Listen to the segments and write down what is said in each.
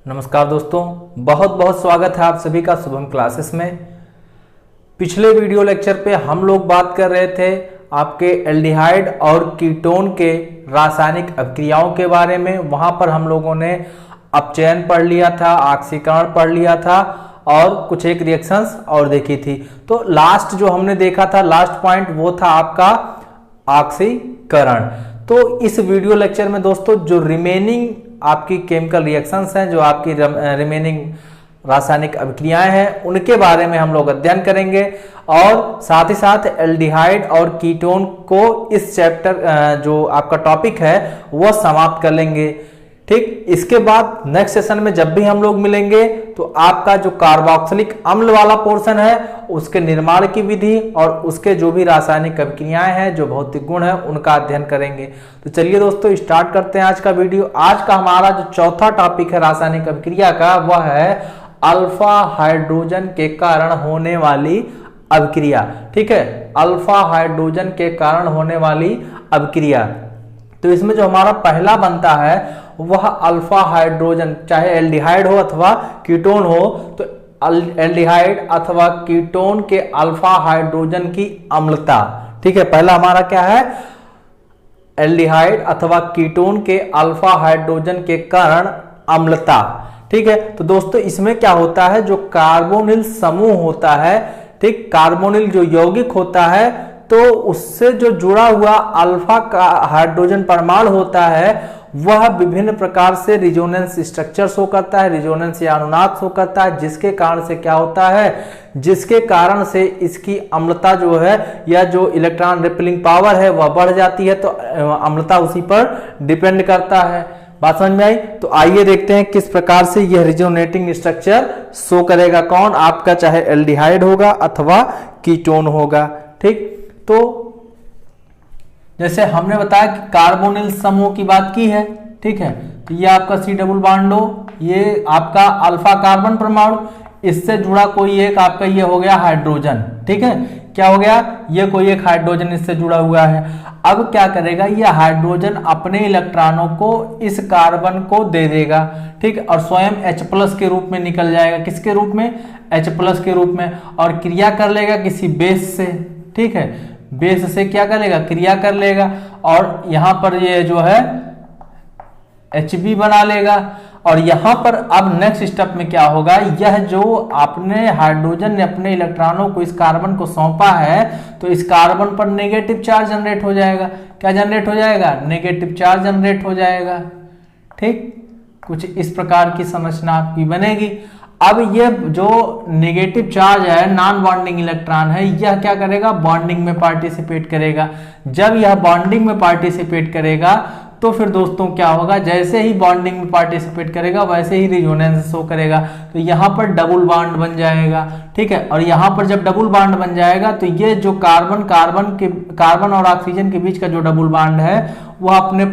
नमस्कार दोस्तों, बहुत बहुत स्वागत है आप सभी का शुभम क्लासेस में। पिछले वीडियो लेक्चर पे हम लोग बात कर रहे थे आपके एल्डिहाइड और कीटोन के रासायनिक अभिक्रियाओं के बारे में। वहां पर हम लोगों ने अपचयन पढ़ लिया था, ऑक्सीकरण पढ़ लिया था और कुछ एक रिएक्शंस और देखी थी। तो लास्ट जो हमने देखा था, लास्ट पॉइंट वो था आपका ऑक्सीकरण। तो इस वीडियो लेक्चर में दोस्तों जो रिमेनिंग आपकी केमिकल रिएक्शंस हैं, जो आपकी रिमेनिंग रासायनिक अभिक्रियाएं हैं, उनके बारे में हम लोग अध्ययन करेंगे और साथ ही साथ एल्डिहाइड और कीटोन को इस चैप्टर जो आपका टॉपिक है वो समाप्त कर लेंगे। ठीक, इसके बाद नेक्स्ट सेशन में जब भी हम लोग मिलेंगे तो आपका जो कार्बोक्सिलिक अम्ल वाला पोर्शन है उसके निर्माण की विधि और उसके जो भी रासायनिक अभिक्रियाएं हैं, जो भौतिक गुण है, उनका अध्ययन करेंगे। तो चलिए दोस्तों स्टार्ट करते हैं आज का वीडियो। आज का हमारा जो चौथा टॉपिक है रासायनिक अभिक्रिया का, वह है अल्फा हाइड्रोजन के कारण होने वाली अभिक्रिया। ठीक है, अल्फा हाइड्रोजन के कारण होने वाली अभिक्रिया। तो इसमें जो हमारा पहला बनता है वह अल्फा हाइड्रोजन, चाहे एल्डिहाइड हो अथवा कीटोन हो, तो एल्डिहाइड अथवा कीटोन के अल्फा हाइड्रोजन की अम्लता। ठीक है, पहला हमारा क्या है, एल्डिहाइड अथवा कीटोन के अल्फा हाइड्रोजन के कारण अम्लता। ठीक है, तो दोस्तों इसमें क्या होता है, जो कार्बोनिल समूह होता है, ठीक, कार्बोनिल जो यौगिक होता है, तो उससे जो जुड़ा हुआ अल्फा का हाइड्रोजन परमाणु होता है वह विभिन्न प्रकार से रिजोनेंस स्ट्रक्चर शो करता है, रिजोनेंस या अनुनाद शो करता है, जिसके कारण से क्या होता है, जिसके कारण से इसकी अम्लता जो है या जो इलेक्ट्रॉन रिपेलिंग पावर है वह बढ़ जाती है। तो अम्लता उसी पर डिपेंड करता है। बात समझ में आई? तो आइए देखते हैं किस प्रकार से यह रिजोनेटिंग स्ट्रक्चर शो करेगा। कौन? आपका चाहे एल्डिहाइड होगा अथवा कीटोन होगा। ठीक, तो जैसे हमने बताया कि कार्बोनिल समूह की बात की है। ठीक है, तो ये आपका C डबल बॉन्ड हो, ये आपका अल्फा कार्बन परमाणु, इससे जुड़ा कोई एक आपका ये हो गया हाइड्रोजन। ठीक है, क्या हो गया, ये कोई एक हाइड्रोजन इससे जुड़ा हुआ है। अब क्या करेगा, ये हाइड्रोजन अपने इलेक्ट्रॉनों को इस कार्बन को दे देगा। ठीक, और स्वयं H+ के रूप में निकल जाएगा। किसके रूप में? H+ के रूप में, और क्रिया कर लेगा किसी बेस से। ठीक है, बेस से क्या करेगा, क्रिया कर लेगा और यहां पर ये जो है Hb बना लेगा। और यहां पर अब नेक्स्ट स्टेप में क्या होगा, यह जो आपने हाइड्रोजन ने अपने इलेक्ट्रॉनों को इस कार्बन को सौंपा है, तो इस कार्बन पर नेगेटिव चार्ज जनरेट हो जाएगा। क्या जनरेट हो जाएगा? नेगेटिव चार्ज जनरेट हो जाएगा। ठीक, कुछ इस प्रकार की संरचना आपकी बनेगी। अब ये जो नेगेटिव चार्ज है, नॉन बॉन्डिंग इलेक्ट्रॉन है, यह क्या करेगा, बॉन्डिंग में पार्टिसिपेट करेगा। जब यह बॉन्डिंग में पार्टिसिपेट करेगा तो फिर दोस्तों क्या होगा, जैसे ही बॉन्डिंग में पार्टिसिपेट करेगा वैसे ही रिजोनेंस शो करेगा। तो यहाँ पर डबल बॉन्ड बन जाएगा। ठीक है, और यहाँ पर जब डबल बॉन्ड बन जाएगा तो ये जो कार्बन और ऑक्सीजन के बीच का जो डबल बॉन्ड है वह अपने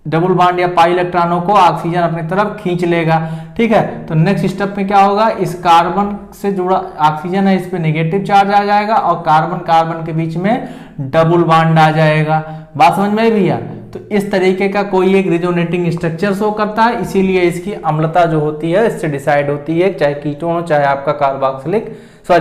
डबल बॉन्ड या पाई इलेक्ट्रॉनों को ऑक्सीजन अपनी तरफ खींच लेगा। ठीक है, तो नेक्स्ट स्टेप में क्या होगा, इस कार्बन से जुड़ा ऑक्सीजन है, इस पे नेगेटिव चार्ज आ जाएगा और कार्बन के बीच में डबल बॉन्ड आ जाएगा। बात समझ में आई भैया? तो इस तरीके का कोई एक रिजोनेटिंग स्ट्रक्चर शो करता है, इसीलिए इसकी अम्लता जो होती है इससे डिसाइड होती है, चाहे कीटोन हो, चाहे आपका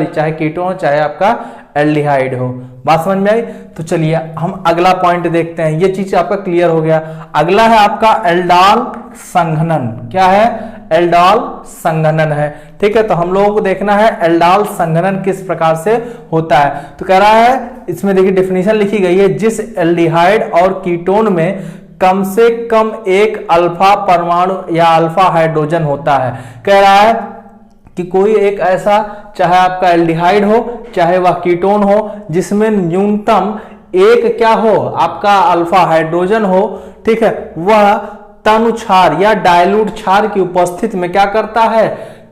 चाहे कीटोन हो, चाहे आपका एल्डिहाइड हो। बात समझ में आई? तो चलिए हम अगला पॉइंट देखते हैं। ये चीज आपका क्लियर हो गया। अगला है आपका एल्डाल संघनन। क्या है? एल्डाल संघनन है। ठीक है, तो हम लोगों को देखना है एल्डाल संघनन किस प्रकार से होता है। तो कह रहा है, इसमें देखिए डेफिनेशन लिखी गई है, जिस एल्डिहाइड और कीटोन में कम से कम एक अल्फा परमाणु या अल्फा हाइड्रोजन होता है। कह रहा है कि कोई एक ऐसा, चाहे आपका एल्डिहाइड हो चाहे वह कीटोन हो, जिसमें न्यूनतम एक क्या हो, आपका अल्फा हाइड्रोजन हो। ठीक है, वह तनु क्षार या डाइल्यूट क्षार की उपस्थिति में क्या करता है,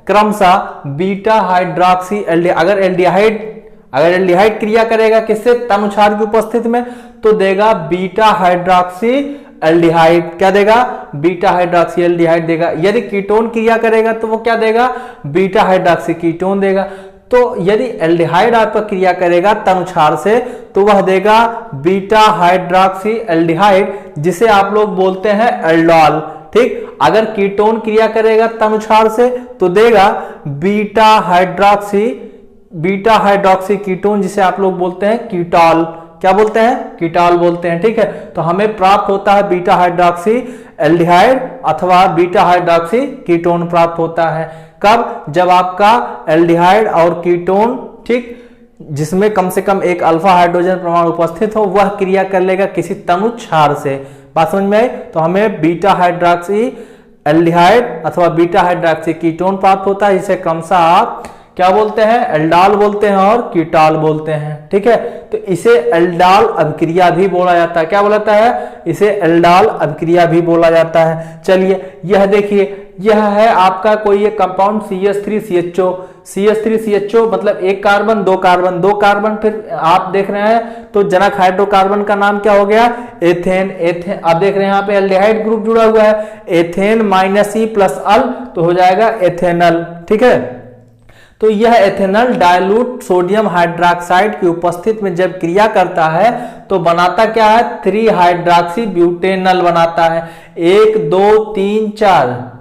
क्रमशः बीटा हाइड्रोक्सी अगर एल्डिहाइड क्रिया करेगा किससे, तनु क्षार की उपस्थिति में, तो देगा बीटा हाइड्रोक्सी एल्डिहाइड। क्या देगा? बीटा हाइड्रोक्सी एल्डिहाइड देगा। यदि कीटोन क्रिया करेगा तो वो क्या देगा, बीटा हाइड्रोक्सी कीटोन देगा। तो यदि एल्डिहाइड आपका क्रिया करेगा तनु क्षार से तो वह देगा बीटा हाइड्रोक्सी एल्डिहाइड, जिसे आप लोग बोलते हैं एल्डोल। ठीक, अगर कीटोन क्रिया करेगा तनुछार से तो देगा बीटा हाइड्रोक्सी कीटोन, जिसे आप लोग बोलते हैं कीटॉल। क्या बोलते हैं? कीटॉल बोलते हैं। ठीक है, तो हमें प्राप्त होता है बीटा हाइड्रोक्सी एल्डिहाइड अथवा बीटा हाइड्रोक्सी कीटोन प्राप्त होता है। कब? जब आपका एल्डिहाइड और कीटोन, ठीक, जिसमें कम से कम एक अल्फा हाइड्रोजन परमाणु उपस्थित हो, वह क्रिया कर लेगा किसी तनु क्षार से। बात समझ में आई? तो हमें बीटा हाइड्रोक्सी एल्डिहाइड अथवा बीटा हाइड्रोक्सी कीटोन प्राप्त होता है, जिसे क्रमशः आप क्या बोलते हैं? एल्डाल बोलते हैं और कीटॉल बोलते हैं। ठीक है, तो इसे एल्डाल अभिक्रिया भी बोला जाता है। क्या बोला जाता है? इसे एल्डाल अभिक्रिया भी बोला जाता है। चलिए यह देखिए, यह है आपका कोई एक कंपाउंड CH3CHO। CH3CHO मतलब एक कार्बन, दो कार्बन, दो कार्बन, फिर आप देख रहे हैं तो जनक हाइड्रोकार्बन का नाम क्या हो गया? एथेन। एथेन आप देख रहे हैं यहाँ पे एल्डिहाइड ग्रुप जुड़ा हुआ है, एथेन -E + अल तो हो जाएगा एथेनल। ठीक है, तो यह एथेनल डाइल्यूट सोडियम हाइड्रोक्साइड की उपस्थिति में जब क्रिया करता है तो बनाता क्या है? 3 हाइड्रोक्सी ब्यूटेनल बनाता है। 1 2 3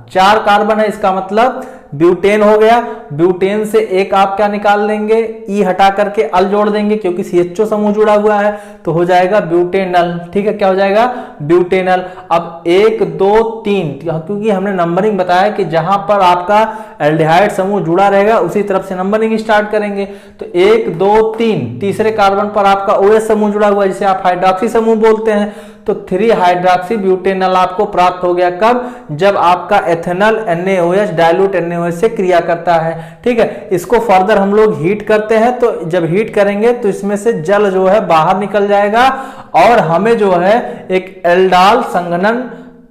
4 कार्बन है, इसका मतलब ब्यूटेन हो गया। ब्यूटेन से एक आप क्या निकाल देंगे? ई हटा करके अल जोड़ देंगे, क्योंकि CHO समूह जुड़ा हुआ है, तो हो जाएगा ब्यूटेनल। ठीक है, क्या हो जाएगा? ब्यूटेनल। अब 1 2 3, क्योंकि हमने नंबरिंग बताया कि जहां पर आपका एल्डिहाइड समूह जुड़ा रहेगा उसी तरफ से नंबरिंग स्टार्ट करेंगे। तो 1 2 3, तीसरे कार्बन पर आपका OH समूह जुड़ा हुआ है, जिसे आप हाइड्रोक्सी समूह बोलते हैं, तो 3 हाइड्रोक्सी ब्यूटेनल आपको प्राप्त हो गया। कब? जब आपका एथेनल NaOH डाइल्यूट NaOH से क्रिया करता है। ठीक है, इसको फर्दर हम लोग हीट करते हैं, तो जब हीट करेंगे तो इसमें से जल जो है बाहर निकल जाएगा और हमें जो है एक एल्डाल संघनन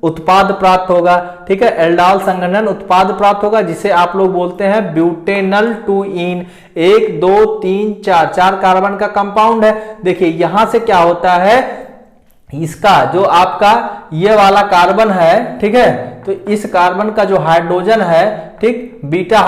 उत्पाद प्राप्त होगा। ठीक है, एल्डाल संघनन उत्पाद प्राप्त होगा, जिसे आप लोग बोलते हैं ब्यूटेनल 2इन। 1 2 3 4 कार्बन का कंपाउंड है। देखिए यहां से क्या होता है, इसका जो आपका ये वाला कार्बन है, ठीक है, तो इस कार्बन का जो हाइड्रोजन है, ठीक, बीटा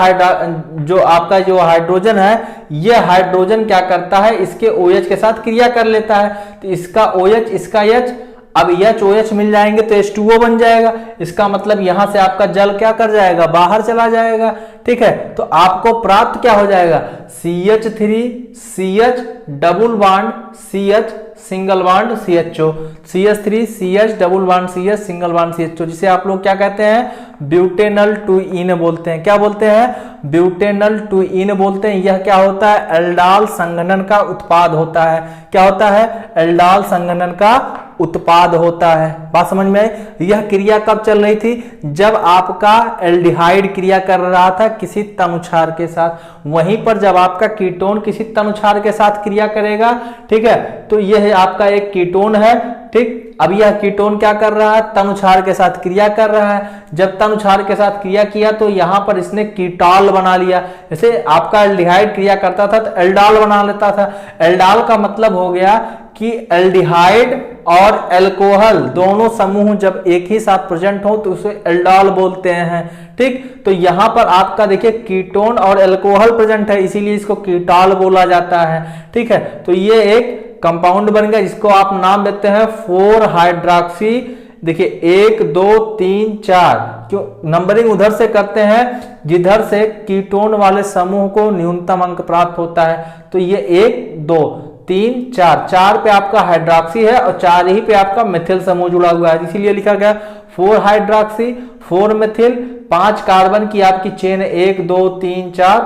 जो आपका जो हाइड्रोजन है, ये हाइड्रोजन क्या करता है? इसके OH के साथ क्रिया कर लेता है, तो इसका OH इसका H, अब HOH मिल जाएंगे तो H2O बन जाएगा। इसका मतलब यहां से आपका जल क्या कर जाएगा? बाहर चला जाएगा। ठीक है, तो आपको प्राप्त क्या हो जाएगा? CH3 CH double bond CH single bond CHO, CH3 CH double bond CH single bond CHO, जिसे आप लोग क्या कहते हैं? ब्यूटेनल 2इन बोलते हैं। क्या बोलते हैं? ब्यूटेनल 2इन बोलते हैं। यह क्या होता है? एल्डाल संघनन का उत्पाद होता है। क्या होता है? एल्डाल संघनन का उत्पाद होता है। बात समझ में आई? यह क्रिया कब चल रही थी? जब आपका एल्डिहाइड क्रिया कर रहा था किसी तनुछार के साथ। वहीं पर जब आपका कीटोन किसी तनुछार के साथ क्रिया करेगा, ठीक है, तो यह आपका एक कीटोन है। ठीक, अब यह कीटोन क्या कर रहा है? तनुछार के साथ क्रिया कर रहा है। जब तनुछार के साथ क्रिया किया तो यहां पर इसने कीटॉल बना लिया। जैसे आपका एल्डिहाइड क्रिया करता था तो एल्डाल बना लेता था। एल्डाल का मतलब हो गया कि एल्डिहाइड और एल्कोहल दोनों समूह जब एक ही साथ प्रेजेंट हो तो उसे एल्डाल बोलते हैं। ठीक, तो यहां पर आपका देखिए कीटोन और एल्कोहल प्रेजेंट है, इसीलिए इसको कीटॉल बोला जाता है। ठीक है, तो ये एक कंपाउंड बन गया, जिसको आप नाम देते हैं 4 हाइड्रोक्सी। देखिए 1 2 3 4, क्यों नंबरिंग उधर से करते हैं जिधर से कीटोन वाले समूह को न्यूनतम अंक प्राप्त होता है। तो ये 1 2 3 4 पे आपका हाइड्रोक्सी है और 4 ही पे आपका मिथिल समूह जुड़ा हुआ है, इसीलिए लिखा गया 4 हाइड्रोक्सी 4 मिथिल। 5 कार्बन की आपकी चेन 1 2 3 4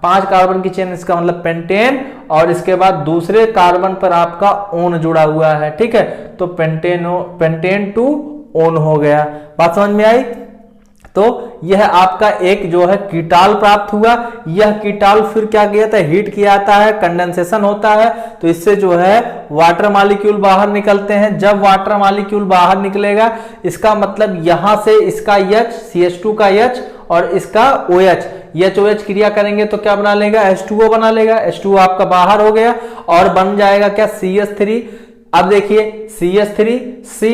5 कार्बन की चेन, इसका मतलब पेंटेन, और इसके बाद दूसरे कार्बन पर आपका ओन जुड़ा हुआ है। ठीक है, तो पेंटेन टू ओन हो गया। बात समझ में आई? तो यह आपका एक जो है कीटॉल प्राप्त हुआ। यह कीटॉल फिर क्या किया था? हीट किया जाता है, कंडेंसेशन होता है, तो इससे जो है वाटर मॉलिक्यूल बाहर निकलते हैं। जब वाटर मॉलिक्यूल बाहर निकलेगा, इसका मतलब यहां से इसका H CH2 का H और इसका OH HOH क्रिया करेंगे तो क्या बना लेगा? H2O बना लेगा। H2O आपका बाहर हो गया और बन जाएगा क्या? CH3। अब देखिए CH3 C,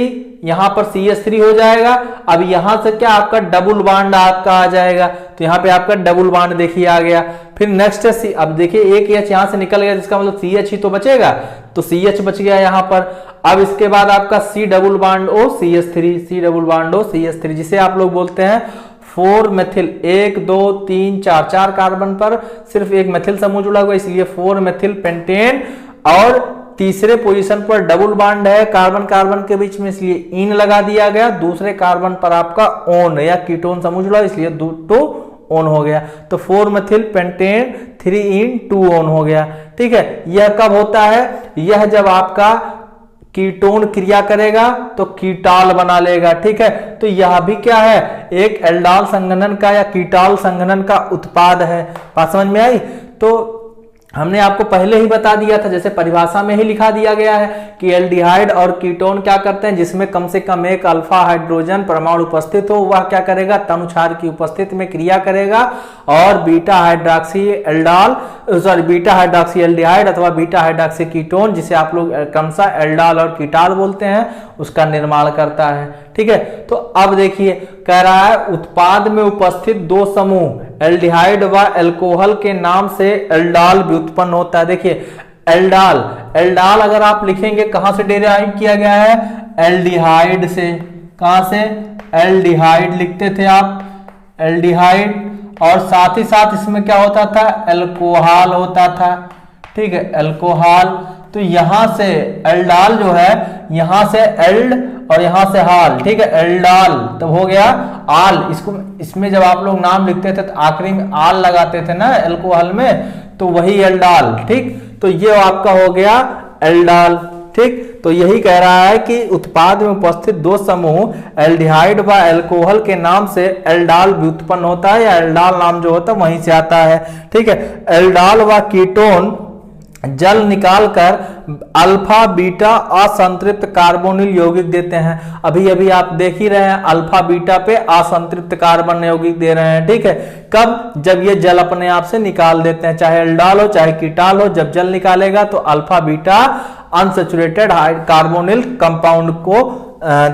यहां पर CH3 हो जाएगा। अब यहां से क्या आपका डबल बॉन्ड आपका आ जाएगा, तो यहां पे आपका डबल बॉन्ड देखिए आ गया। फिर नेक्स्ट है अब देखिए एक H यहां से निकल गया, जिसका मतलब CH ही तो बचेगा, तो CH बच गया यहां पर। अब इसके बाद आपका C double bond O CH3, C double bond O CH3, जिसे आप लोग बोलते हैं 4 मेथिल। 1 2 3 4 4 कार्बन पर सिर्फ एक मेथिल समूह जुड़ा हुआ, इसलिए 4 मेथिल पेंटेन। और तीसरे पोजीशन पर डबल बॉन्ड है कार्बन कार्बन के बीच में, इसलिए इन लगा दिया गया। दूसरे कार्बन पर आपका ओन या कीटोन समूह जुड़ा, इसलिए 2 ओन हो गया। तो 4 मेथिल पेंटेन 3 इन 2 ओन हो गया। ठीक है, यह कब होता है? यह जब आपका कीटोन क्रिया करेगा तो कीटाल बना लेगा। ठीक है, तो यह भी क्या है? एक एल्डाल संघनन का या कीटाल संघनन का उत्पाद है। बात समझ में आई? तो हमने आपको पहले ही बता दिया था, जैसे परिभाषा में ही लिखा दिया गया है कि एल्डिहाइड और कीटोन क्या करते हैं, जिसमें कम से कम एक अल्फा हाइड्रोजन परमाणु उपस्थित हो, वह क्या करेगा? तनु क्षार की उपस्थिति में क्रिया करेगा और बीटा हाइड्रॉक्सी एल्डिहाइड अथवा बीटा हाइड्रॉक्सी कीटोन, जिसे आप लोग क्रमशः एल्डाल और कीटाल बोलते हैं, उसका निर्माण करता है। ठीक है, तो अब देखिए कह रहा है उत्पाद में उपस्थित 2 समूह एल्डिहाइड व एल्कोहल के नाम से एल्डाल भी उत्पन्न होता है। देखिए एल्डाल अगर आप लिखेंगे कहां से डेराइव किया गया है? एल्डिहाइड से। कहां से? एल्डिहाइड लिखते थे आप, एल्डिहाइड, और साथ ही साथ इसमें क्या होता था? एल्कोहल होता था। ठीक है, एल्कोहल। तो यहां से एल्डाल जो है, यहां से एल्ड और यहां से हाल। ठीक है, एल्डाल तब हो गया आल। इसको इसमें जब आप लोग नाम लिखते थे तो आखिरी में आल लगाते थे ना एल्कोहल में, तो वही एल्डाल। ठीक, तो ये आपका हो गया एल्डाल। ठीक, तो यही कह रहा है कि उत्पाद में उपस्थित 2 समूह एल्डिहाइड व एल्कोहल के नाम से एल्डाल भी उत्पन्न होता है, या एल्डाल नाम जो होता है वहीं से आता है। ठीक है, एल्डाल व कीटोन जल निकालकर अल्फा बीटा असंतृप्त कार्बोनिल यौगिक देते हैं। अभी अभी आप देख ही रहे हैं अल्फा बीटा पे असंतृप्त कार्बन यौगिक दे रहे हैं। ठीक है, कब? जब ये जल अपने आप से निकाल देते हैं, चाहे एल्डाल हो चाहे कीटाल हो, जब जल निकालेगा तो alpha beta unsaturated carbonyl compound को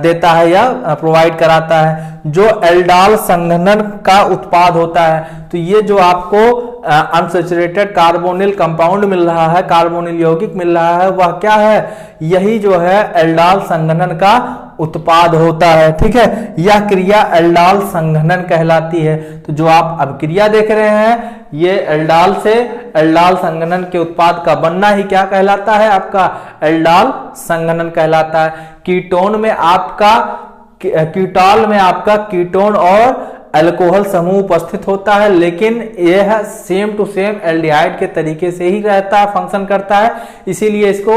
देता है या प्रोवाइड कराता है, जो एल्डाल संघनन का उत्पाद होता है। तो ये जो आपको अनसैचुरेटेड कार्बोनिल कंपाउंड मिल रहा है, कार्बोनिल यौगिक मिल रहा है, वह क्या है? यही जो है एल्डाल संघनन का उत्पाद होता है। ठीक है, यह क्रिया एल्डाल संघनन कहलाती है। तो जो आप अब क्रिया देख रहे हैं, ये एल्डाल से एल्डाल संघनन के उत्पाद का बनना ही क्या कहलाता है? आपका एल्डाल संघनन कहलाता है। कीटोन में आपका कीटाल में आपका कीटोन और अल्कोहल समूह उपस्थित होता है, लेकिन यह सेम टू सेम एल्डिहाइड के तरीके से ही रहता है, फंक्शन करता है। इसीलिए इसको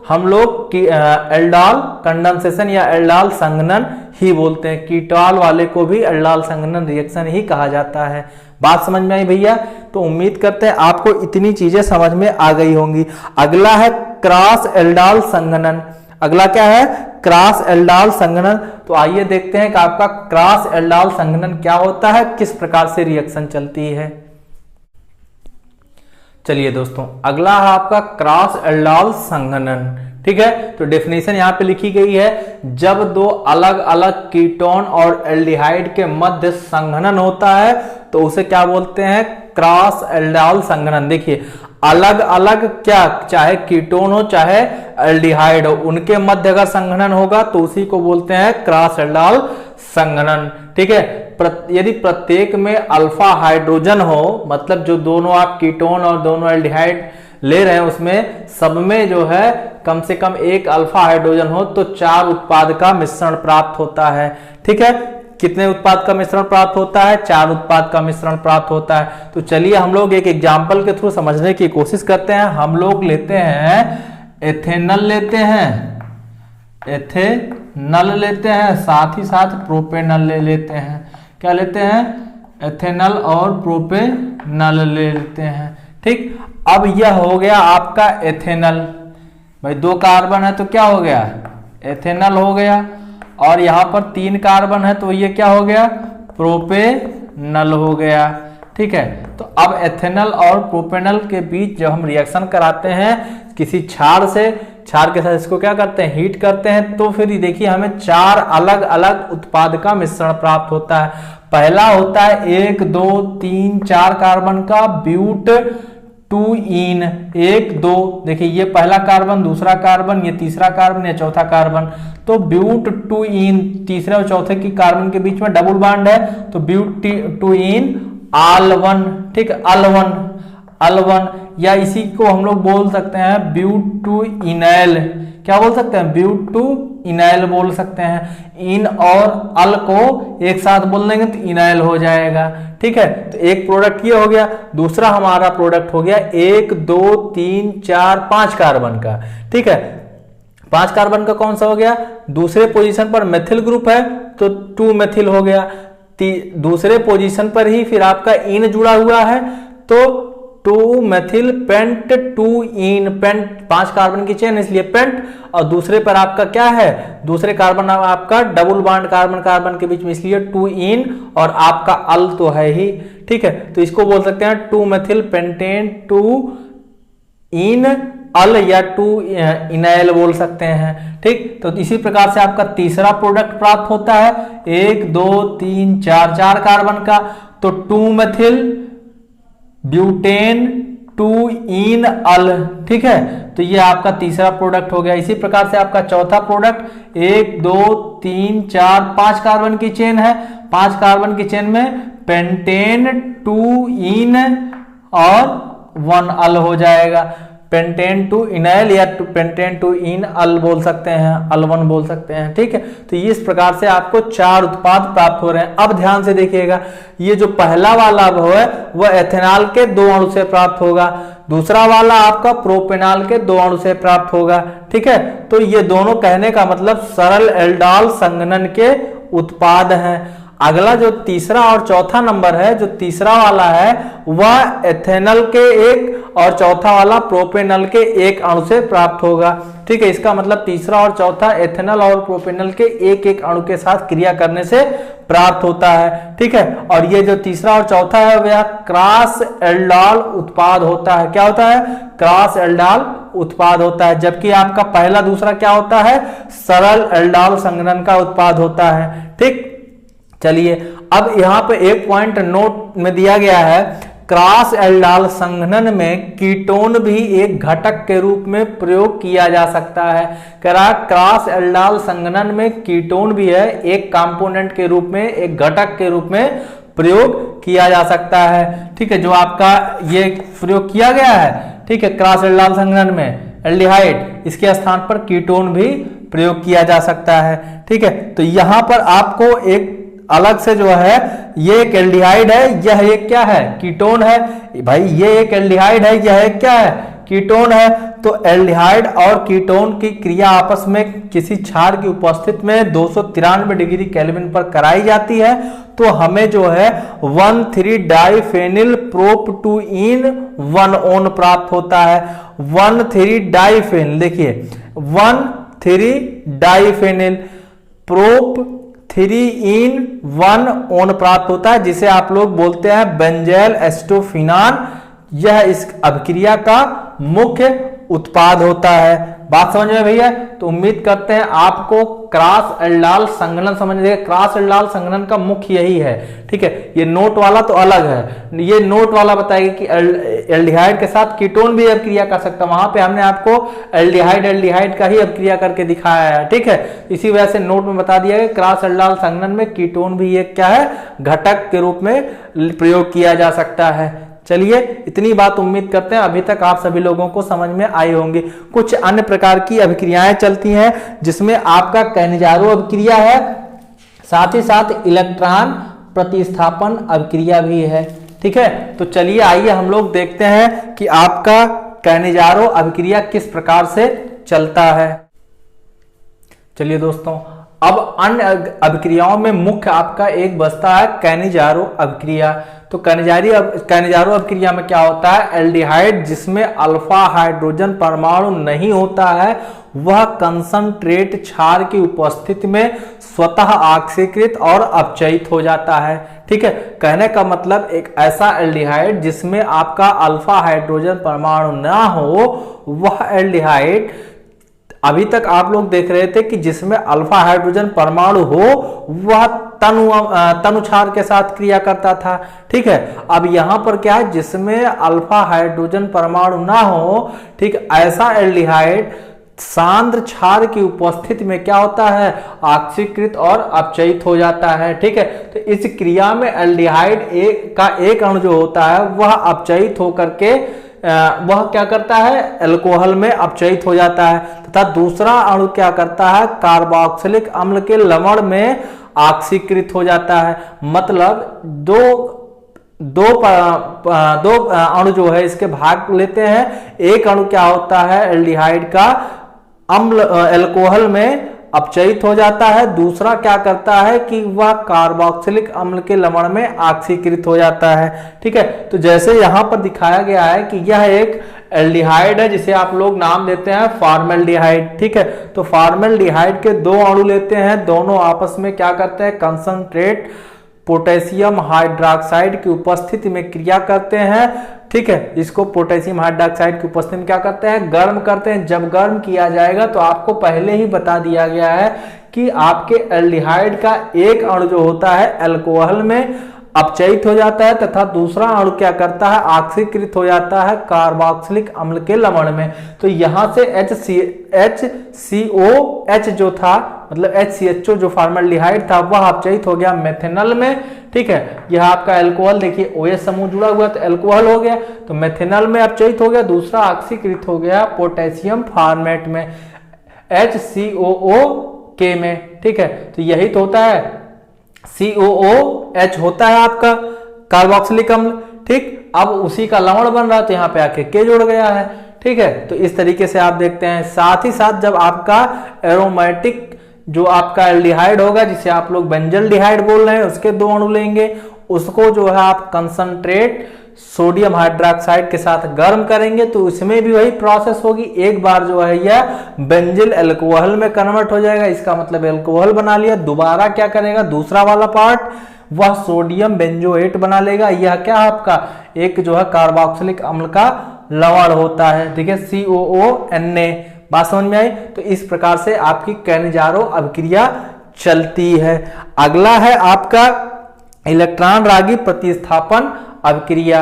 हम लोग एल्डाल कंडेंसेशन या एल्डाल संघनन ही बोलते हैं। कीटाल वाले को भी एल्डाल संघनन रिएक्शन ही कहा जाता है। बात समझ में आई भैया? तो उम्मीद करते हैं आपको इतनी चीजें समझ में आ गई होंगी। अगला है क्रॉस एल्डाल संघनन। अगला क्या है? क्रॉस एल्डाल संघनन। तो आइए देखते हैं कि आपका क्रॉस एल्डाल संघनन क्या होता है, किस प्रकार से रिएक्शन चलती है। चलिए दोस्तों, अगला है आपका क्रॉस एल्डाल संघनन। ठीक है, तो डेफिनेशन यहां पे लिखी गई है, जब 2 अलग अलग कीटोन और एल्डिहाइड के मध्य संघनन होता है तो उसे क्या बोलते हैं? क्रॉस एल्डाल संघनन। देखिए अलग अलग क्या, चाहे कीटोन हो चाहे एल्डिहाइड हो, उनके मध्य अगर संघनन होगा तो उसी को बोलते हैं क्रॉस एल्डाल संघनन। ठीक है, यदि प्रत्येक में अल्फा हाइड्रोजन हो, मतलब जो दोनों आप कीटोन और दोनों एल्डिहाइड ले रहे हैं उसमें सब में जो है कम से कम एक अल्फा हाइड्रोजन हो, तो 4 उत्पाद का मिश्रण प्राप्त होता है। ठीक है, कितने उत्पाद का मिश्रण प्राप्त होता है? 4 उत्पाद का मिश्रण प्राप्त होता है। तो चलिए हम लोग एक एग्जाम्पल के थ्रू समझने की कोशिश करते हैं। हम लोग लेते हैं एथेनल लेते हैं, एथेनल लेते हैं, साथ ही साथ प्रोपेनल ले लेते हैं। क्या लेते हैं? एथेनल और प्रोपेनल ले लेते हैं। ठीक, अब यह हो गया आपका एथेनल। भाई 2 कार्बन है तो क्या हो गया? एथेनल हो गया। और यहां पर 3 कार्बन है तो ये क्या हो गया? प्रोपेनल हो गया। ठीक है, तो अब एथेनल और प्रोपेनल के बीच जब हम रिएक्शन कराते हैं किसी क्षार से, क्षार के साथ इसको क्या करते हैं, हीट करते हैं, तो फिर देखिए हमें 4 अलग अलग उत्पाद का मिश्रण प्राप्त होता है। पहला होता है 1 2 3 4 कार्बन का ब्यूट 2ईन, 1 2, देखिए ये पहला कार्बन, दूसरा कार्बन, ये तीसरा कार्बन, ये चौथा कार्बन। तो ब्यूट 2ईन, तीसरे और चौथे की कार्बन के बीच में डबल बॉन्ड है, तो ब्यूट 2ईन आल1, ठीक है, अल1, या इसी को हम लोग बोल सकते हैं ब्यूट 2 इनैल। क्या बोल सकते हैं, ब्यूट 2 इनैल बोल सकते हैं। इन और अल को एक साथ बोल देंगे तो इनैल हो जाएगा, ठीक है। तो एक प्रोडक्ट ये हो गया। दूसरा हमारा प्रोडक्ट हो गया 1 2 3 4 5 कार्बन का, ठीक है। 5 कार्बन का कौन सा हो गया, दूसरे पोजीशन पर मेथिल ग्रुप है तो 2 मेथिल हो गया। दूसरे पोजीशन पर ही फिर आपका इन जुड़ा हुआ है तो 2 मेथिल पेंट 2ईन, पेंट 5 कार्बन की चेन इसलिए पेंट, और दूसरे पर आपका क्या है, दूसरे कार्बन आपका डबल बॉन्ड कार्बन कार्बन के बीच में इसलिए 2ईन, और आपका अल तो है ही, ठीक है। तो इसको बोल सकते हैं 2 मेथिल पेंटेन 2ईन अल या 2 इनैल बोल सकते हैं, ठीक। तो इसी प्रकार से आपका तीसरा प्रोडक्ट प्राप्त होता है 1 2 3 4 कार्बन का, तो 2 मेथिल ब्यूटेन 2ईन अल, ठीक है। तो ये आपका तीसरा प्रोडक्ट हो गया। इसी प्रकार से आपका चौथा प्रोडक्ट 1 2 3 4 5 कार्बन की चेन है, 5 कार्बन की चेन में पेंटेन 2ईन और 1 अल हो जाएगा। पेंटेन 2 इनैल या पेंटेन 2ईन अल बोल सकते हैं, अल1 बोल सकते हैं, ठीक है। तो इस प्रकार से आपको 4 उत्पाद प्राप्त हो रहे हैं। अब ध्यान से देखिएगा, ये जो पहला वाला है वह एथेनॉल के 2 अणु से प्राप्त होगा, दूसरा वाला आपका प्रोपेनॉल के 2 अणु से प्राप्त होगा, ठीक है। तो ये दोनों कहने का मतलब सरल एल्डाल संघनन के उत्पाद हैं। अगला जो तीसरा और चौथा नंबर है, जो तीसरा वाला है वह एथेनॉल के 1 और चौथा वाला प्रोपेनॉल के 1 अणु से प्राप्त होगा, ठीक है। इसका मतलब तीसरा और चौथा एथेनॉल और प्रोपेनॉल के 1 अणु के साथ क्रिया करने से प्राप्त होता है, ठीक है। और ये जो तीसरा और चौथा है वह क्रॉस एल्डाल उत्पाद होता है। क्या होता है, क्रॉस एल्डाल उत्पाद होता है, जबकि आपका पहला दूसरा क्या होता है, सरल एल्डाल संघनन का उत्पाद होता है, ठीक। चलिए अब यहां पे एक पॉइंट नोट में दिया गया है, क्रॉस एल्डाल संघनन में कीटोन भी एक घटक के रूप में प्रयोग किया जा सकता है। कह रहा क्रॉस एल्डाल संघनन में कीटोन भी है, एक कंपोनेंट के रूप में, एक घटक के रूप में प्रयोग किया जा सकता है, ठीक है। जो आपका ये प्रयोग किया गया है, ठीक है, क्रॉस एल्डाल संघनन में एल्डिहाइड, इसके स्थान पर कीटोन भी प्रयोग किया जा सकता है, ठीक है। तो यहां पर आपको एक अलग से जो है, ये एक एल्डिहाइड है, यह एक क्या है, कीटोन है। भाई ये एक एल्डिहाइड है, यह एक क्या है, कीटोन है। तो एल्डिहाइड और कीटोन की क्रिया आपस में किसी क्षार की उपस्थिति में 293 डिग्री केल्विन पर कराई जाती है, तो हमें जो है 1,3 डाइफेनिल प्रोप 2ईन 1 प्राप्त होता है। 1,3 डाइफेनिल, देखिए 1,3 डाइफेनिल प्रोप 3ईन 1 प्राप्त होता है, जिसे आप लोग बोलते हैं बेंजैल एस्टोफिनान। यह इस अभिक्रिया का मुख्य उत्पाद होता है। बात समझ में भैया? तो उम्मीद करते हैं आपको क्रॉस एल्डाल संघनन समझ में। क्रॉस एल्डाल संघनन का मुख्य यही है, ठीक है। ये नोट वाला तो अलग है, ये नोट वाला बताएगा कि एल्डिहाइड के साथ कीटोन भी अभिक्रिया कर सकता है। वहां पे हमने आपको एल्डिहाइड का ही अभिक्रिया करके दिखाया है, ठीक है। इसी वजह से नोट में बता दिया गया क्रॉस एल्डाल संघनन में कीटोन भी एक क्या है, घटक के रूप में प्रयोग किया जा सकता है। चलिए इतनी बात उम्मीद करते हैं अभी तक आप सभी लोगों को समझ में आई होंगी। कुछ अन्य प्रकार की अभिक्रियाएं चलती हैं, जिसमें आपका कैनिजारो अभिक्रिया है, साथ ही साथ इलेक्ट्रॉन प्रतिस्थापन अभिक्रिया भी है, ठीक है। तो चलिए आइए हम लोग देखते हैं कि आपका कैनिजारो अभिक्रिया किस प्रकार से चलता है। चलिए दोस्तों, अब अन्य अभिक्रियाओं में मुख्य आपका एक बचता है कैनिजारो अभिक्रिया। तो कैनिजारो अभिक्रिया में क्या होता है, एल्डिहाइड जिसमें अल्फा हाइड्रोजन परमाणु नहीं होता है, वह कंसंट्रेट क्षार की उपस्थिति में स्वतः ऑक्सीकृत और अपचयित हो जाता है, ठीक है। कहने का मतलब एक ऐसा एल्डिहाइड जिसमें आपका अल्फा हाइड्रोजन परमाणु ना हो, वह एल्डिहाइड अभी तक आप लोग देख रहे थे कि जिसमें अल्फा हाइड्रोजन परमाणु हो वह तनु क्षार के साथ क्रिया करता था। ठीक है, अब यहां पर क्या है, जिसमें अल्फा हाइड्रोजन परमाणु ना हो, ठीक, ऐसा एल्डिहाइड सांद्र क्षार की उपस्थिति में क्या होता है, ऑक्सीकृत और अपचयित हो जाता है। ठीक है, तो इस क्रिया में एल्डिहाइड का एक अणु जो होता है वह अपचयित होकर के वह क्या करता है, अल्कोहल में अपचयित हो जाता है, तथा दूसरा अणु क्या करता है, कार्बोक्सिलिक अम्ल के लवण में ऑक्सीकृत हो जाता है। मतलब दो अणु जो है इसके भाग लेते हैं। एक अणु क्या होता है, एल्डिहाइड का अम्ल अल्कोहल में अपचयित हो जाता है, दूसरा क्या करता है कि वह कार्बोक्सिलिक अम्ल के लवण में ऑक्सीकृत हो जाता है। ठीक है, तो जैसे यहां पर दिखाया गया है कि यह एक एल्डिहाइड है जिसे आप लोग नाम देते हैं फॉर्मेल्डिहाइड। ठीक है, तो फॉर्मेल्डिहाइड के दो अणु लेते हैं, दोनों आपस में क्या करते हैं, कंसंट्रेट पोटेशियम हाइड्रोक्साइड की उपस्थिति में क्रिया करते हैं। ठीक है, इसको पोटेशियम हाइड्रोक्साइड की उपस्थिति में क्या करते हैं, गर्म करते हैं। जब गर्म किया जाएगा तो आपको पहले ही बता दिया गया है कि आपके एल्डिहाइड का एक अणु जो होता है अल्कोहल में अपचयित हो जाता है तथा दूसरा अणु क्या करता है, ऑक्सीकृत हो जाता है कार्बोक्सिलिक अम्ल के लवण में। तो यहां से HCOH जो था, मतलब HCHO जो फॉर्मेल्डिहाइड था वह अपचयित हो गया मेथेनॉल में। ठीक है, यह आपका अल्कोहल देखिए OH समूह जुड़ा हुआ तो अल्कोहल हो गया, तो मेथेनॉल में अपचयित हो गया, दूसरा ऑक्सीकृत हो गया पोटेशियम फॉर्मेट में HCOOK में। ठीक है, तो यही तो होता है, COOH होता है आपका कार्बोक्सिलिक अम्ल। ठीक, अब उसी का लवण बन रहा है तो यहाँ पे आके K जुड़ गया है। ठीक है, तो इस तरीके से आप देखते हैं। साथ ही साथ जब आपका एरोमेटिक जो आपका एल्डिहाइड होगा, जिसे आप लोग बेंजल्डिहाइड बोल रहे हैं, उसके दो अणु लेंगे, उसको जो है आप कंसंट्रेट सोडियम हाइड्रोक्साइड के साथ गर्म करेंगे तो उसमें भी वही प्रोसेस होगी। एक बार जो है यह बेंजिल अल्कोहल में कन्वर्ट हो जाएगा, इसका मतलब अल्कोहल बना लिया। दोबारा क्या करेगा, दूसरा वाला पार्ट वह सोडियम बेंजोएट बना लेगा। यह क्या आपका एक जो है कार्बोक्सिलिक अम्ल का लवण होता है। ठीक है, COONA। बात समझ में आई? तो इस प्रकार से आपकी कैनिजारो अभिक्रिया चलती है। अगला है आपका इलेक्ट्रॉन रागी प्रतिस्थापन अभिक्रिया।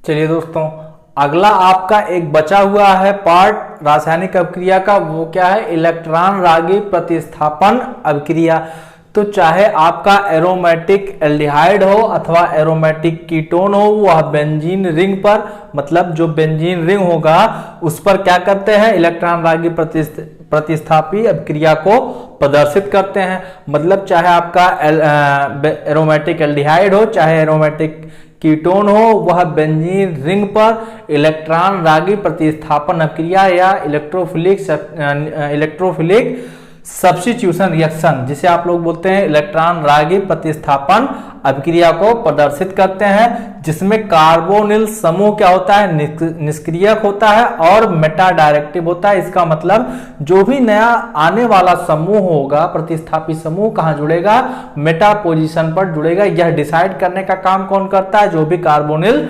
चलिए दोस्तों, अगला आपका एक बचा हुआ है पार्ट रासायनिक अभिक्रिया का, वो क्या है, इलेक्ट्रॉन रागी प्रतिस्थापन अभिक्रिया। तो चाहे आपका एरोमेटिक एल्डिहाइड हो अथवा एरोमेटिक कीटोन हो, वह बेंजीन रिंग पर, मतलब जो बेंजीन रिंग होगा उस पर क्या करते हैं, इलेक्ट्रॉन रागी प्रतिस्थापी अभिक्रिया को प्रदर्शित करते हैं। मतलब चाहे आपका एरोमेटिक एल्डिहाइड हो चाहे एरोमेटिक कीटोन हो, वह बेंजीन रिंग पर इलेक्ट्रॉन रागी प्रतिस्थापन अभिक्रिया या इलेक्ट्रोफिलिक सब्स्टिट्यूशन रिएक्शन, जिसे आप लोग बोलते हैं इलेक्ट्रॉन रागी प्रतिस्थापन अभिक्रिया को प्रदर्शित करते हैं, जिसमें कार्बोनिल समूह क्या होता है, निष्क्रियक होता है और मेटा डायरेक्टिव होता है। इसका मतलब जो भी नया आने वाला समूह होगा, प्रतिस्थापी समूह कहां जुड़ेगा, मेटा पोजीशन पर जुड़ेगा। यह डिसाइड करने का काम कौन करता है, जो भी कार्बोनिल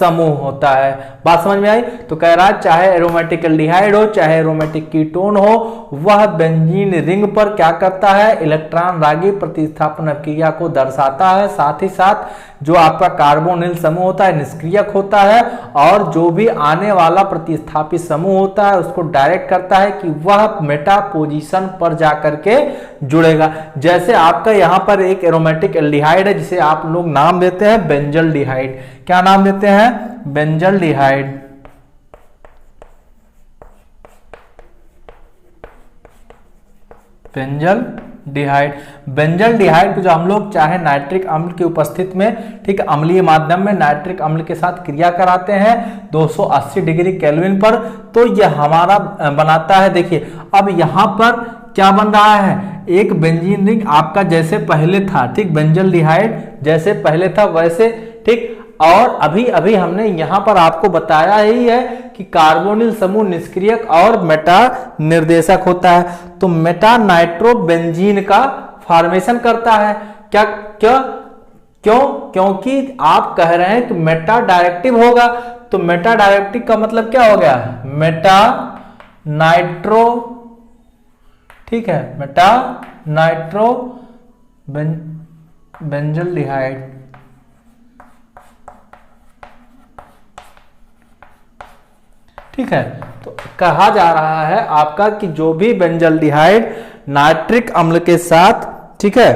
समूह होता है। बात समझ में आई? तो कह रहा है चाहे एरोमेटिक एल्डिहाइड हो चाहे एरोमेटिक कीटोन हो, वह बेंजीन रिंग पर क्या करता है, इलेक्ट्रॉन रागी प्रतिस्थापन अभिक्रिया को दर्शाता है। साथ ही साथ जो आपका कार्बोनिल समूह होता है निष्क्रियक होता है और जो भी आने वाला प्रतिस्थापी समूह होता है उसको डायरेक्ट करता है कि वह मेटा पोजीशन पर जाकर के जुड़ेगा। जैसे आपका यहां पर एक एरोमेटिक एल्डिहाइड है जिसे आप लोग नाम देते हैं बेंजल्डिहाइड। क्या नाम देते हैं, बेंजल्डिहाइड। बेंजल्डिहाइड को जो हम लोग चाहे नाइट्रिक अम्ल की उपस्थिति में, ठीक, अम्लीय माध्यम में नाइट्रिक अम्ल के साथ क्रिया कराते हैं 280 डिग्री केल्विन पर, तो यह हमारा बनाता है। देखिए अब यहां पर क्या बन रहा है, एक बेंजीन रिंग आपका जैसे पहले था, ठीक, बेंजल्डिहाइड जैसे पहले था वैसे, ठीक। और अभी अभी हमने यहां पर आपको बताया ही है कि कार्बोनिल समूह निष्क्रियक और मेटा निर्देशक होता है। तो मेटा नाइट्रोबेंजीन का फॉर्मेशन करता है। क्योंकि आप कह रहे हैं कि मेटा डायरेक्टिव होगा, तो मेटा डायरेक्टिव का मतलब क्या हो गया, मेटा नाइट्रो, ठीक है, मेटा नाइट्रो बेंजल्डिहाइड। ठीक है, तो कहा जा रहा है आपका कि जो भी बेंजल्डिहाइड नाइट्रिक अम्ल के साथ, ठीक है,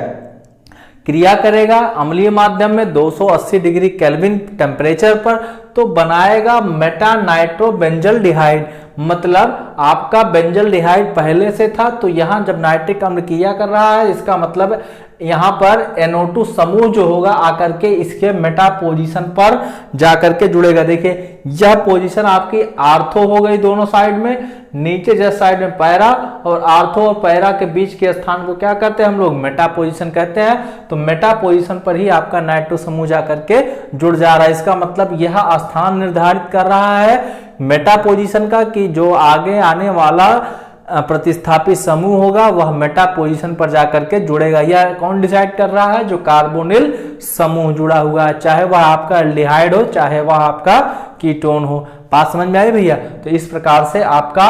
क्रिया करेगा अम्लीय माध्यम में 280 डिग्री केल्विन टेम्परेचर पर, तो बनाएगा मेटा नाइट्रो बेंजल्डिहाइड। मतलब आपका बेंजल्डिहाइड पहले से था, तो यहां जब नाइट्रिक अम्ल क्रिया कर रहा है, इसका मतलब यहां पर NO2 समूह जो होगा आकर के इसके मेटा पोजीशन पर जाकर के जुड़ेगा। देखिए यह पोजीशन आपकी आर्थो हो गई दोनों साइड में, नीचे जस्ट साइड में पैरा, और आर्थो और पैरा के बीच के स्थान को क्या कहते हैं हम लोग, मेटा पोजीशन कहते हैं। तो मेटा पोजीशन पर ही आपका नाइट्रो समूह जाकर के जुड़ जा रहा है। इसका मतलब यह स्थान निर्धारित कर रहा है मेटा पोजीशन का, कि जो आगे आने वाला प्रतिस्थापित समूह होगा वह मेटा पोजीशन पर जाकर के जुड़ेगा। यह कौन डिसाइड कर रहा है, जो कार्बोनिल समूह जुड़ा हुआ है, चाहे वह आपका एल्डिहाइड हो चाहे वह आपका कीटोन हो। बात समझ में आई भैया? तो इस प्रकार से आपका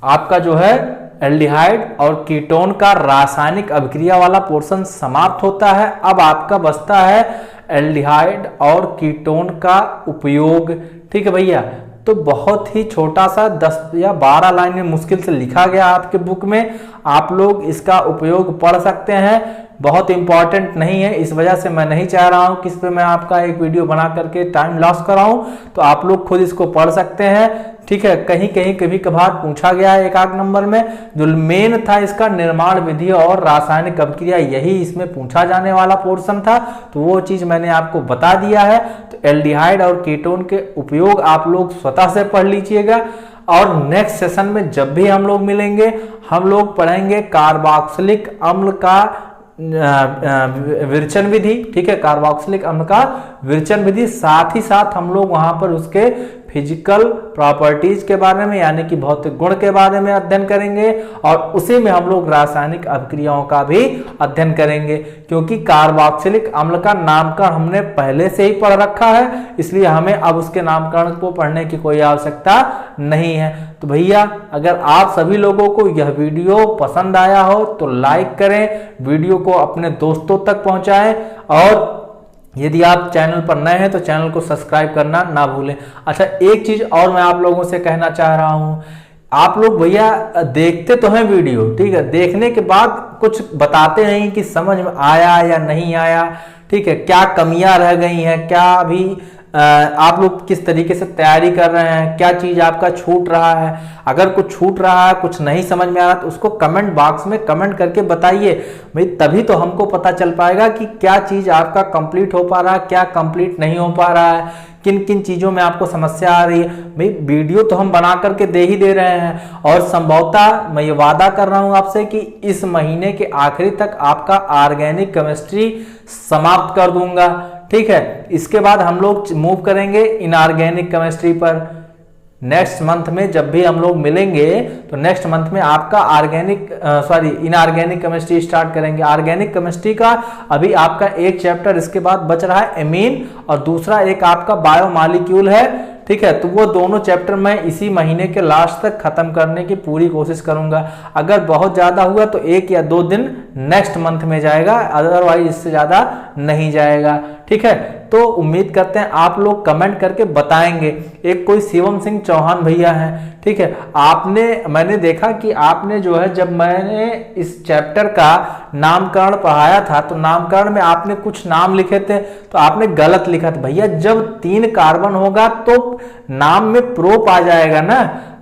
आपका जो है एल्डिहाइड और कीटोन का रासायनिक अभिक्रिया वाला पोर्शन समाप्त होता है। अब आपका बचता है एल्डिहाइड और कीटोन का उपयोग। ठीक है भैया, तो बहुत ही छोटा सा 10 या 12 लाइन में मुश्किल से लिखा गया आपके बुक में, आप लोग इसका उपयोग पढ़ सकते हैं। बहुत इंपॉर्टेंट नहीं है, इस वजह से मैं नहीं चाह रहा हूं कि इस पे मैं आपका एक वीडियो बना करके टाइम लॉस कराऊं। तो आप लोग खुद इसको पढ़ सकते हैं। ठीक है, कहीं कहीं कभी कभार पूछा गया है एक आध नंबर में, जो मेन था इसका निर्माण विधि और रासायनिक अभिक्रिया, यही इसमें पूछा जाने वाला पोर्शन था, तो वो चीज मैंने आपको बता दिया है। तो एल्डिहाइड और कीटोन के उपयोग आप लोग स्वतः से पढ़ लीजिएगा। और नेक्स्ट सेशन में जब भी हम लोग मिलेंगे, हम लोग पढ़ेंगे कार्बोक्सिलिक अम्ल का विरचन विधि। ठीक है, कार्बोक्सिलिक अम्ल का विरचन विधि, साथ ही साथ हम लोग वहां पर उसके फिजिकल प्रॉपर्टीज के बारे में, यानी कि भौतिक गुण के बारे में अध्ययन करेंगे, और उसी में हम लोग रासायनिक अभिक्रियाओं का भी अध्ययन करेंगे। क्योंकि कार्बोक्सिलिक अम्ल का नामकरण हमने पहले से ही पढ़ रखा है, इसलिए हमें अब उसके नामकरण को पढ़ने की कोई आवश्यकता नहीं है। तो भैया, अगर आप सभी लोगों को यह वीडियो पसंद आया हो तो लाइक करें, वीडियो को अपने दोस्तों तक पहुंचाएं, और यदि आप चैनल पर नए हैं तो चैनल को सब्सक्राइब करना ना भूलें। अच्छा, एक चीज और मैं आप लोगों से कहना चाह रहा हूं, आप लोग भैया देखते तो हैं वीडियो, ठीक है, देखने के बाद कुछ बताते नहीं कि समझ में आया या नहीं आया। ठीक है, क्या कमियां रह गई हैं, क्या अभी आप लोग किस तरीके से तैयारी कर रहे हैं, क्या चीज आपका छूट रहा है। अगर कुछ छूट रहा है, कुछ नहीं समझ में आ रहा, तो उसको कमेंट बॉक्स में कमेंट करके बताइए भाई, तभी तो हमको पता चल पाएगा कि क्या चीज आपका कंप्लीट हो पा रहा है, क्या कंप्लीट नहीं हो पा रहा है, किन किन चीजों में आपको समस्या आ रही है। भाई वीडियो तो हम बना करके दे ही दे रहे हैं, और संभवतः मैं ये वादा कर रहा हूं आपसे कि इस महीने के आखिरी तक आपका ऑर्गेनिक केमिस्ट्री समाप्त कर दूंगा। ठीक है, इसके बाद हम लोग मूव करेंगे इनऑर्गेनिक केमिस्ट्री पर। नेक्स्ट मंथ में जब भी हम लोग मिलेंगे, तो नेक्स्ट मंथ में आपका इनऑर्गेनिक केमिस्ट्री स्टार्ट करेंगे। ऑर्गेनिक केमिस्ट्री का अभी आपका एक चैप्टर इसके बाद बच रहा है एमीन, और दूसरा एक आपका बायोमॉलिक्यूल है। ठीक है, तो वो दोनों चैप्टर मैं इसी महीने के लास्ट तक खत्म करने की पूरी कोशिश करूंगा। अगर बहुत ज्यादा हुआ तो 1 या 2 दिन नेक्स्ट मंथ में जाएगा, अदरवाइज इससे ज्यादा नहीं जाएगा। ठीक है, तो उम्मीद करते हैं आप लोग कमेंट करके बताएंगे। एक कोई शिवम सिंह चौहान भैया हैं, ठीक है, मैंने देखा कि आपने जो है, जब मैंने इस चैप्टर का नामकरण पढ़ाया था, तो नामकरण में आपने कुछ नाम लिखे थे, तो आपने गलत लिखा था। भैया, जब 3 कार्बन होगा तो नाम में प्रोप आ जाएगा ना।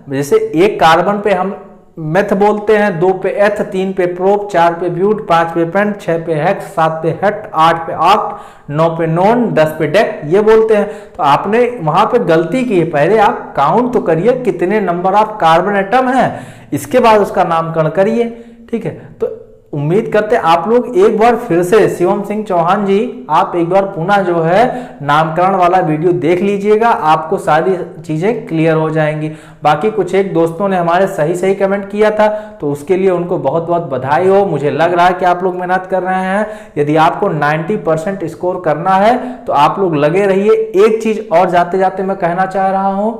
जैसे एक कार्बन पे हम मेथ बोलते हैं, 2 पे एथ, 3 पे प्रोप, 4 पे ब्यूट, 5 पे पेंट, 6 पे हेक्स, 7 पे हेट, 8 पे ऑक्ट, 9 पे नॉन, 10 पे डेक, ये बोलते हैं। तो आपने वहां पे गलती की है। पहले आप काउंट तो करिए कितने नंबर ऑफ कार्बन एटम है, इसके बाद उसका नामकरण करिए। ठीक है, तो उम्मीद करते हैं आप लोग एक बार फिर से, शिवम सिंह चौहान जी, आप एक बार पुनः जो है नामकरण वाला वीडियो देख लीजिएगा, आपको सारी चीजें क्लियर हो जाएंगी। बाकी कुछ एक दोस्तों ने हमारे सही कमेंट किया था, तो उसके लिए उनको बहुत बहुत बधाई हो। मुझे लग रहा है कि आप लोग मेहनत कर रहे हैं। यदि आपको 90% स्कोर करना है तो आप लोग लगे रहिए। एक चीज और जाते जाते मैं कहना चाह रहा हूं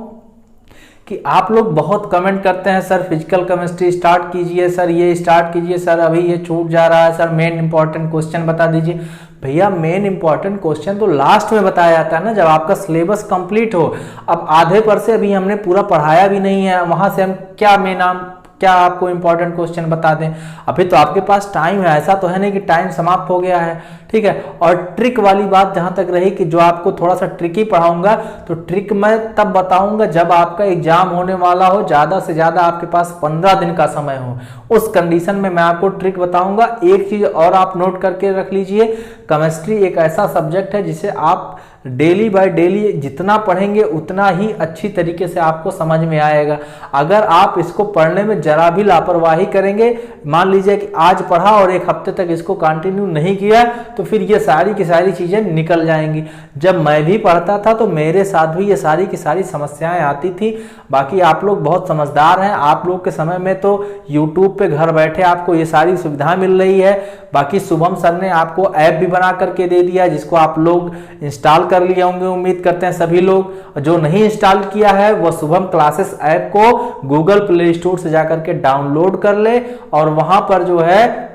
कि आप लोग बहुत कमेंट करते हैं सर फिजिकल केमिस्ट्री स्टार्ट कीजिए, सर ये स्टार्ट कीजिए, सर अभी ये छूट जा रहा है, सर मेन इंपॉर्टेंट क्वेश्चन बता दीजिए। भैया मेन इंपॉर्टेंट क्वेश्चन तो लास्ट में बताया जाता है ना, जब आपका सिलेबस कंप्लीट हो। अब आधे पर से अभी हमने पूरा पढ़ाया भी नहीं है, वहां से हम क्या आपको इंपॉर्टेंट क्वेश्चन बता दें। अभी तो आपके पास टाइम है, ऐसा तो है नहीं कि टाइम समाप्त हो गया है, ठीक है। और ट्रिक वाली बात जहां तक रही कि जो आपको थोड़ा सा ट्रिकी पढ़ाऊंगा, तो ट्रिक मैं तब बताऊंगा जब आपका एग्जाम होने वाला हो, ज्यादा से ज्यादा आपके पास 15 दिन का समय हो, उस कंडीशन में मैं आपको ट्रिक बताऊंगा। एक चीज और आप नोट करके रख लीजिए, केमिस्ट्री एक ऐसा सब्जेक्ट है जिसे आप डेली बाय डेली जितना पढ़ेंगे उतना ही अच्छी तरीके से आपको समझ में आएगा। अगर आप इसको पढ़ने में जरा भी लापरवाही करेंगे, मान लीजिए कि आज पढ़ा और एक हफ्ते तक इसको कंटिन्यू नहीं किया, तो फिर ये सारी की सारी चीजें निकल जाएंगी। जब मैं भी पढ़ता था तो मेरे साथ भी ये सारी की सारी समस्याएं आती थी। बाकी आप लोग बहुत समझदार हैं, आप लोग के समय में तो YouTube पे घर बैठे आपको ये सारी सुविधा मिल रही है। बाकी शुभम सर ने आपको ऐप भी बना करके दे दिया, जिसको आप लोग इंस्टॉल कर लिए होंगे, उम्मीद करते हैं सभी लोग। जो नहीं इंस्टॉल किया है वह शुभम क्लासेस ऐप को गूगल प्ले स्टोर से जाकर के डाउनलोड कर ले, और वहां पर जो है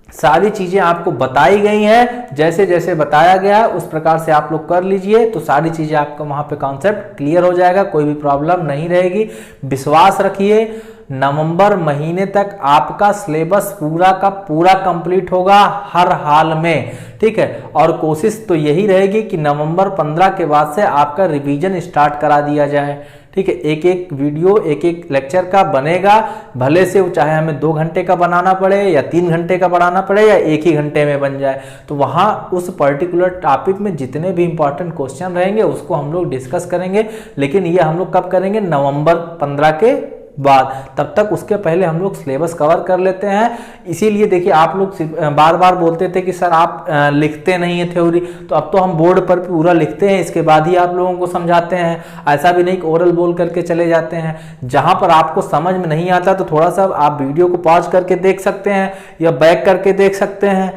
सारी चीजें आपको बताई गई हैं, जैसे जैसे बताया गया है उस प्रकार से आप लोग कर लीजिए, तो सारी चीजें आपको वहां पे कॉन्सेप्ट क्लियर हो जाएगा, कोई भी प्रॉब्लम नहीं रहेगी। विश्वास रखिए, नवंबर महीने तक आपका सिलेबस पूरा का पूरा कंप्लीट होगा हर हाल में, ठीक है। और कोशिश तो यही रहेगी कि नवंबर 15 के बाद से आपका रिवीजन स्टार्ट करा दिया जाए, ठीक है। एक एक वीडियो एक एक लेक्चर का बनेगा, भले से वो चाहे हमें 2 घंटे का बनाना पड़े या 3 घंटे का बनाना पड़े या 1 ही घंटे में बन जाए, तो वहां उस पर्टिकुलर टॉपिक में जितने भी इंपॉर्टेंट क्वेश्चन रहेंगे उसको हम लोग डिस्कस करेंगे। लेकिन ये हम लोग कब करेंगे? नवंबर 15 के बाद। तब तक उसके पहले हम लोग सिलेबस कवर कर लेते हैं। इसीलिए देखिए, आप लोग बार बार बोलते थे कि सर आप लिखते नहीं है थ्योरी, तो अब तो हम बोर्ड पर पूरा लिखते हैं, इसके बाद ही आप लोगों को समझाते हैं। ऐसा भी नहीं कि ओरल बोल करके चले जाते हैं। जहां पर आपको समझ में नहीं आता तो थोड़ा सा आप वीडियो को पॉज करके देख सकते हैं या बैक करके देख सकते हैं,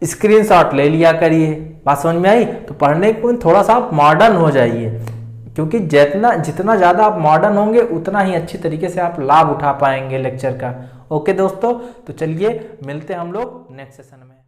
स्क्रीनशॉट ले लिया करिए। बात समझ में आई? तो पढ़ने को थोड़ा सा आप मॉडर्न हो जाइए, क्योंकि जितना ज़्यादा आप मॉडर्न होंगे उतना ही अच्छी तरीके से आप लाभ उठा पाएंगे लेक्चर का। ओके दोस्तों, तो चलिए मिलते हैं हम लोग नेक्स्ट सेशन में।